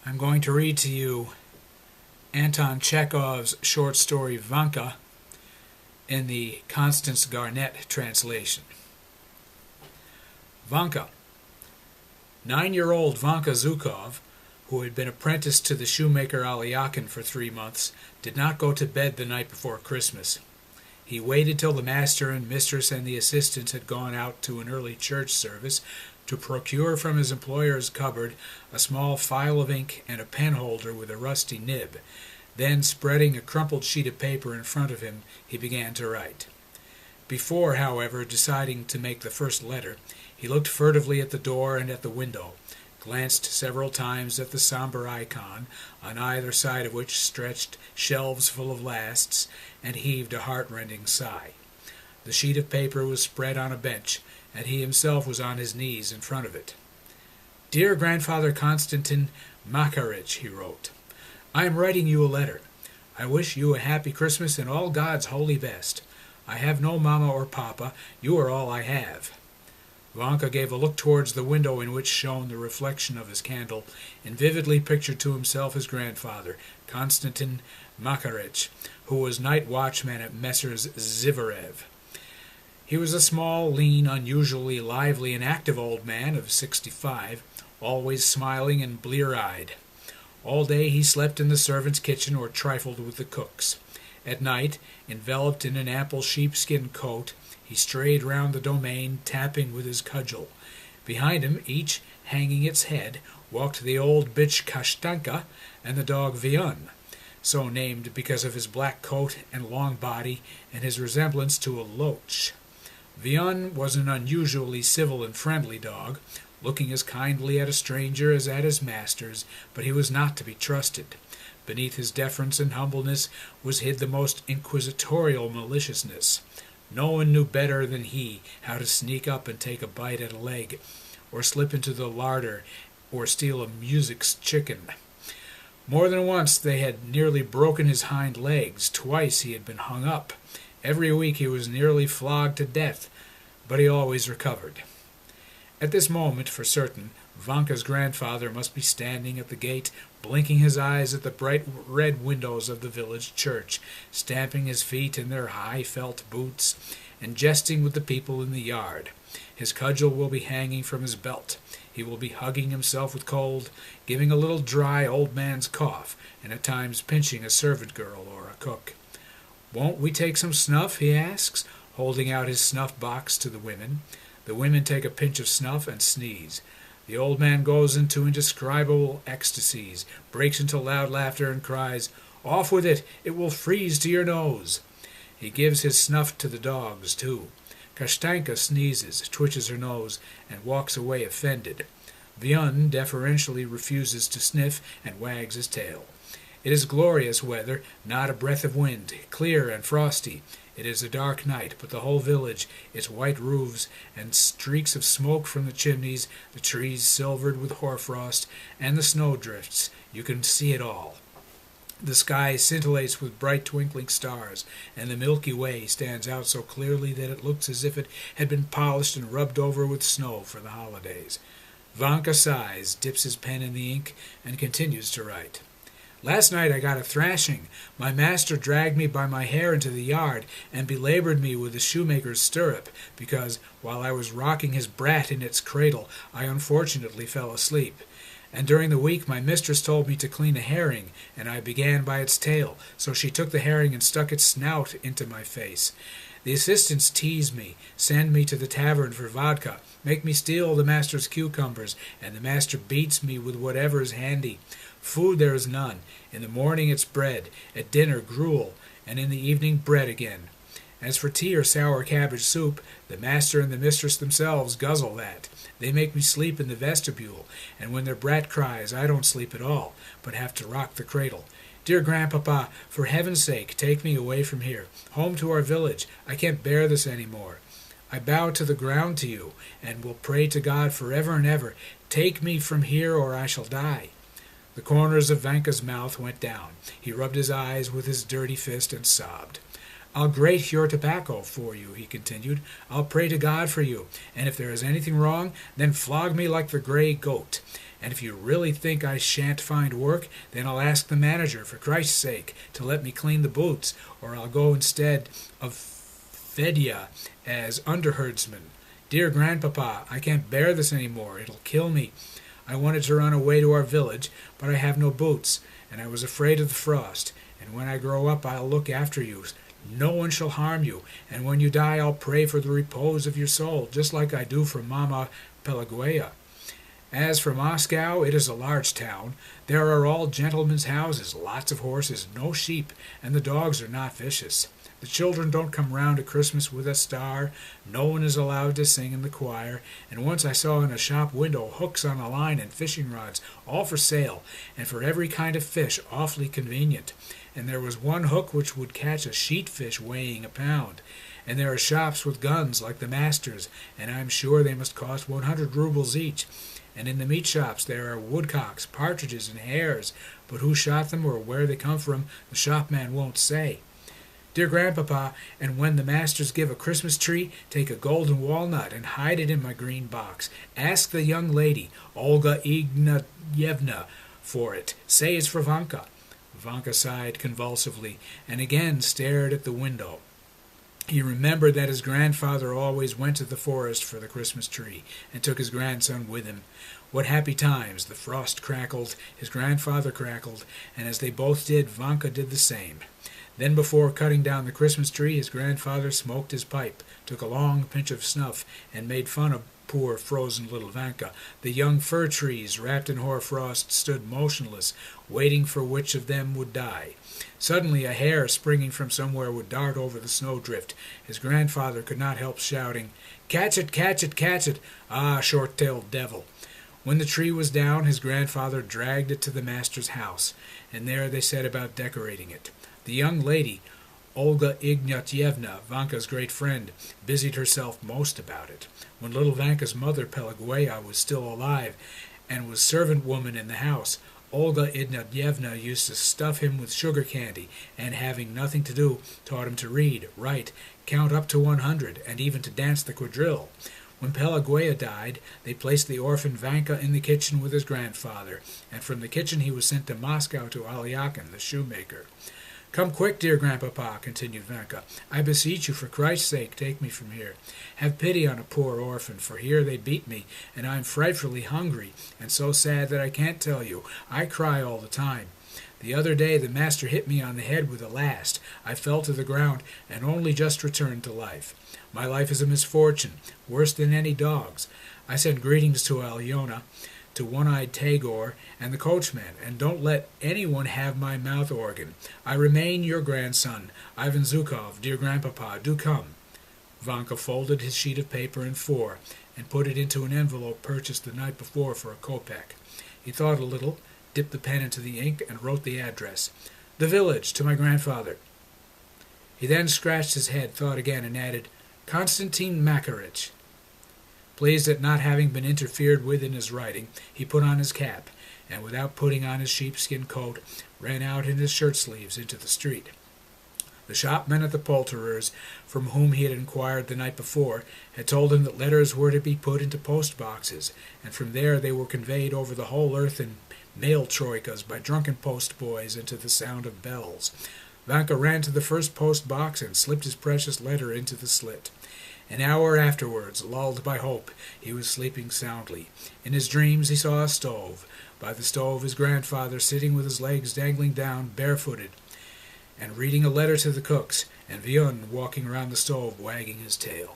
I'm going to read to you Anton Chekhov's short story Vanka in the Constance Garnett translation. Vanka. 9-year-old Vanka Zhukov, who had been apprenticed to the shoemaker Alyakin for 3 months, did not go to bed the night before Christmas. He waited till the master and mistress and the assistants had gone out to an early church service to procure from his employer's cupboard a small phial of ink and a pen holder with a rusty nib. Then, spreading a crumpled sheet of paper in front of him, he began to write. Before, however, deciding to make the first letter, he looked furtively at the door and at the window, glanced several times at the somber icon, on either side of which stretched shelves full of lasts, and heaved a heart-rending sigh. The sheet of paper was spread on a bench, and he himself was on his knees in front of it. "Dear Grandfather Konstantin Makarich," he wrote, "I am writing you a letter. I wish you a happy Christmas and all God's holy best. I have no mamma or papa. You are all I have." Vanka gave a look towards the window in which shone the reflection of his candle, and vividly pictured to himself his grandfather, Konstantin Makarich, who was night watchman at Messrs. Zivarev. He was a small, lean, unusually lively and active old man of 65, always smiling and blear-eyed. All day he slept in the servants' kitchen or trifled with the cooks. At night, enveloped in an ample sheepskin coat, he strayed round the domain, tapping with his cudgel. Behind him, each hanging its head, walked the old bitch Kashtanka and the dog Vion, so named because of his black coat and long body and his resemblance to a loach. Vion was an unusually civil and friendly dog, looking as kindly at a stranger as at his masters, but he was not to be trusted. Beneath his deference and humbleness was hid the most inquisitorial maliciousness. No one knew better than he how to sneak up and take a bite at a leg, or slip into the larder, or steal a music's chicken. More than once they had nearly broken his hind legs. Twice he had been hung up. Every week he was nearly flogged to death, but he always recovered. At this moment, for certain, Vanka's grandfather must be standing at the gate, blinking his eyes at the bright red windows of the village church, stamping his feet in their high felt boots, and jesting with the people in the yard. His cudgel will be hanging from his belt. He will be hugging himself with cold, giving a little dry old man's cough, and at times pinching a servant girl or a cook. "Won't we take some snuff?" he asks, holding out his snuff box to the women. The women take a pinch of snuff and sneeze. The old man goes into indescribable ecstasies, breaks into loud laughter, and cries, "Off with it! It will freeze to your nose!" He gives his snuff to the dogs, too. Kashtanka sneezes, twitches her nose, and walks away offended. Vion deferentially refuses to sniff and wags his tail. It is glorious weather, not a breath of wind, clear and frosty. It is a dark night, but the whole village, its white roofs and streaks of smoke from the chimneys, the trees silvered with hoarfrost, and the snowdrifts, you can see it all. The sky scintillates with bright twinkling stars, and the Milky Way stands out so clearly that it looks as if it had been polished and rubbed over with snow for the holidays. Vanka sighs, dips his pen in the ink, and continues to write. "Last night I got a thrashing. My master dragged me by my hair into the yard and belabored me with the shoemaker's stirrup, because, while I was rocking his brat in its cradle, I unfortunately fell asleep. And during the week my mistress told me to clean a herring, and I began by its tail, so she took the herring and stuck its snout into my face. The assistants tease me, send me to the tavern for vodka, make me steal the master's cucumbers, and the master beats me with whatever is handy. Food there is none. In the morning it's bread, at dinner gruel, and in the evening bread again. As for tea or sour cabbage soup, the master and the mistress themselves guzzle that. They make me sleep in the vestibule, and when their brat cries, I don't sleep at all, but have to rock the cradle. Dear Grandpapa, for heaven's sake, take me away from here, home to our village. I can't bear this any more. I bow to the ground to you, and will pray to God forever and ever. Take me from here, or I shall die." The corners of Vanka's mouth went down. He rubbed his eyes with his dirty fist and sobbed. I'll grate your tobacco for you, he continued. I'll pray to God for you, and if there is anything wrong, then flog me like the grey goat. And if you really think I shan't find work, then I'll ask the manager, for Christ's sake, to let me clean the boots, or I'll go instead of Fedya as underherdsman. Dear Grandpapa, I can't bear this any more. It'll kill me. I wanted to run away to our village, but I have no boots, and I was afraid of the frost. And when I grow up, I'll look after you. No one shall harm you, and when you die, I'll pray for the repose of your soul, just like I do for Mama Pelagueya. As for Moscow, it is a large town. There are all gentlemen's houses, lots of horses, no sheep, and the dogs are not vicious. The children don't come round at Christmas with a star. No one is allowed to sing in the choir. And once I saw in a shop window hooks on a line and fishing rods, all for sale, and for every kind of fish, awfully convenient. And there was one hook which would catch a sheet fish weighing a pound. And there are shops with guns like the master's, and I'm sure they must cost 100 rubles each. And in the meat shops there are woodcocks, partridges, and hares, but who shot them or where they come from, the shopman won't say. Dear Grandpapa, and when the masters give a Christmas tree, take a golden walnut and hide it in my green box. Ask the young lady, Olga Ignatyevna, for it. Say it's for Vanka. Vanka sighed convulsively, and again stared at the window. He remembered that his grandfather always went to the forest for the Christmas tree, and took his grandson with him. What happy times! The frost crackled, his grandfather crackled, and as they both did, Vanka did the same. Then before cutting down the Christmas tree, his grandfather smoked his pipe, took a long pinch of snuff, and made fun of poor frozen little Vanka. The young fir trees, wrapped in hoarfrost, stood motionless, waiting for which of them would die. Suddenly a hare springing from somewhere would dart over the snowdrift. His grandfather could not help shouting, "Catch it, catch it, catch it! Ah, short-tailed devil!" When the tree was down, his grandfather dragged it to the master's house, and there they set about decorating it. The young lady, Olga Ignatyevna, Vanka's great friend, busied herself most about it. When little Vanka's mother, Pelagueya, was still alive and was servant woman in the house, Olga Ignatyevna used to stuff him with sugar candy, and having nothing to do, taught him to read, write, count up to 100, and even to dance the quadrille. When Pelagueya died, they placed the orphan Vanka in the kitchen with his grandfather, and from the kitchen he was sent to Moscow to Alyakin, the shoemaker. Come quick, dear Grandpapa, continued Vanka. I beseech you, for Christ's sake, take me from here. Have pity on a poor orphan, for here they beat me, and I am frightfully hungry, and so sad that I can't tell you. I cry all the time. The other day the master hit me on the head with a last. I fell to the ground, and only just returned to life. My life is a misfortune, worse than any dog's. I send greetings to Alyona, to One-Eyed Tagore, and the coachman, and don't let anyone have my mouth organ. I remain your grandson, Ivan Zhukov. Dear Grandpapa, do come. Vanka folded his sheet of paper in four, and put it into an envelope purchased the night before for a kopeck. He thought a little, dipped the pen into the ink, and wrote the address. The village, to my grandfather. He then scratched his head, thought again, and added, Konstantin Makarich. Pleased at not having been interfered with in his writing, he put on his cap, and without putting on his sheepskin coat, ran out in his shirt-sleeves into the street. The shopmen at the poulterer's, from whom he had inquired the night before, had told him that letters were to be put into post-boxes, and from there they were conveyed over the whole earth in mail-troikas by drunken post-boys and to the sound of bells. Vanka ran to the first post-box and slipped his precious letter into the slit. An hour afterwards, lulled by hope, he was sleeping soundly. In his dreams he saw a stove. By the stove his grandfather sitting with his legs dangling down, barefooted, and reading a letter to the cooks, and Vion walking round the stove wagging his tail.